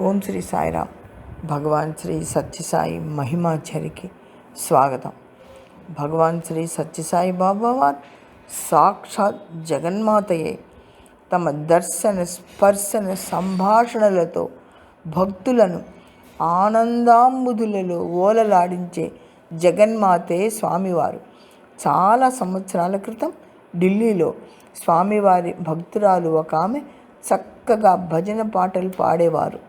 ఓం శ్రీ సాయిరామ్. భగవాన్ శ్రీ సత్యసాయి మహిమాచరికి స్వాగతం. భగవాన్ శ్రీ సత్యసాయి బాబావారు సాక్షాత్ జగన్మాతయే తమ దర్శన స్పర్శన సంభాషణలతో భక్తులను ఆనందాంబుధులలో ఓలలాడించే జగన్మాతే స్వామివారు. చాలా సంవత్సరాల క్రితం ఢిల్లీలో స్వామివారి భక్తురాలు ఒక ఆమె చక్కగా భజన పాటలు పాడేవారు.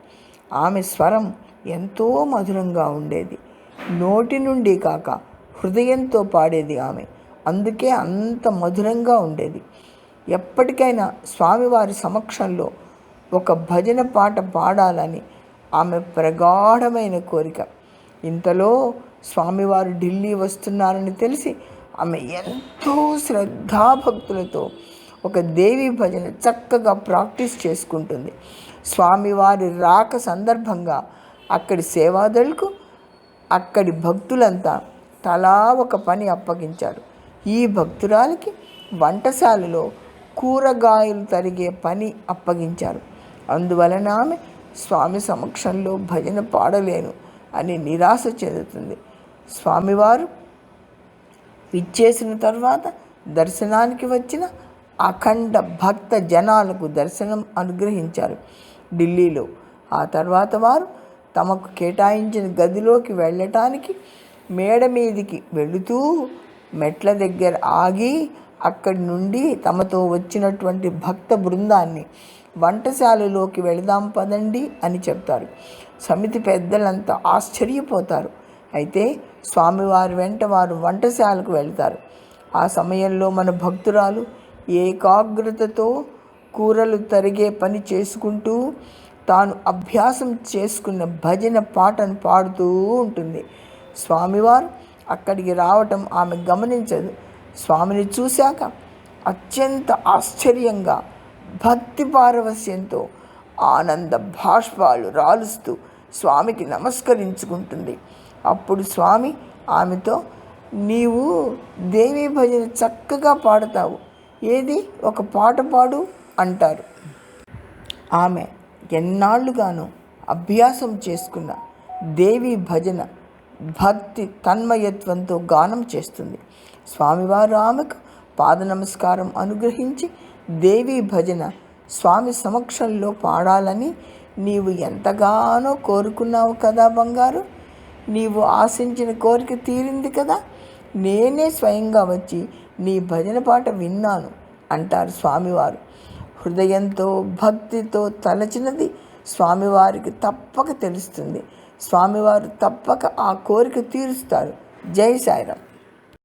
ఆమె స్వరం ఎంతో మధురంగా ఉండేది. నోటి నుండి కాక హృదయంతో పాడేది ఆమె. అందుకే అంత మధురంగా ఉండేది. ఎప్పటికైనా స్వామివారి సమక్షంలో ఒక భజన పాట పాడాలని ఆమె ప్రగాఢమైన కోరిక. ఇంతలో స్వామివారు ఢిల్లీ వస్తున్నారని తెలిసి ఆమె ఎంతో శ్రద్ధాభక్తులతో ఒక దేవీ భజన చక్కగా ప్రాక్టీస్ చేసుకుంటుంది. స్వామివారి రాక సందర్భంగా అక్కడి సేవాదళులకు అక్కడి భక్తులంతా తలా ఒక పని అప్పగించారు. ఈ భక్తురాలికి వంటశాలలో కూరగాయలు తరిగే పని అప్పగించారు. అందువలన ఆమె స్వామి సమక్షంలో భజన పాడలేను అని నిరాశ చెందుతుంది. స్వామివారు విచ్చేసిన తర్వాత దర్శనానికి వచ్చిన అఖండ భక్త జనాలకు దర్శనం అనుగ్రహించారు ఢిల్లీలో. ఆ తర్వాత వారు తమకు కేటాయించిన గదిలోకి వెళ్ళటానికి మేడ మీదికి వెళుతూ మెట్ల దగ్గర ఆగి అక్కడి నుండి తమతో వచ్చినటువంటి భక్త బృందాన్ని వంటశాలలోకి వెళదాం పదండి అని చెప్తారు. సమితి పెద్దలంతా ఆశ్చర్యపోతారు. అయితే స్వామివారి వెంట వారు వంటశాలకు వెళ్తారు. ఆ సమయంలో మన భక్తురాలు ఏకాగ్రతతో కూరలు తరిగే పని చేసుకుంటూ తాను అభ్యాసం చేసుకున్న భజన పాటను పాడుతూ ఉంటుంది. స్వామివారు అక్కడికి రావటం ఆమె గమనించదు. స్వామిని చూశాక అత్యంత ఆశ్చర్యంగా భక్తి పారవస్యంతో ఆనంద భాష్పాలు రాలుస్తూ స్వామికి నమస్కరించుకుంటుంది. అప్పుడు స్వామి ఆమెతో, నీవు దేవీ భజన చక్కగా పాడతావు, ఏది ఒక పాట పాడు అంటారు. ఆమె ఎన్నాళ్ళుగానో అభ్యాసం చేసుకున్న దేవీ భజన భక్తి తన్మయత్వంతో గానం చేస్తుంది. స్వామివారు ఆమెకు పాద నమస్కారం అనుగ్రహించి దేవీ భజన స్వామి సమక్షంలో పాడాలని నీవు ఎంతగానో కోరుకున్నావు కదా బంగారు, నీవు ఆశించిన కోరిక తీరింది కదా, నేనే స్వయంగా వచ్చి నీ భజన పాట విన్నాను అంటారు స్వామివారు. హృదయంతో భక్తితో తలచినది స్వామివారికి తప్పక తెలుస్తుంది. స్వామివారు తప్పక ఆ కోరిక తీరుస్తారు. జై సాయిరామ్.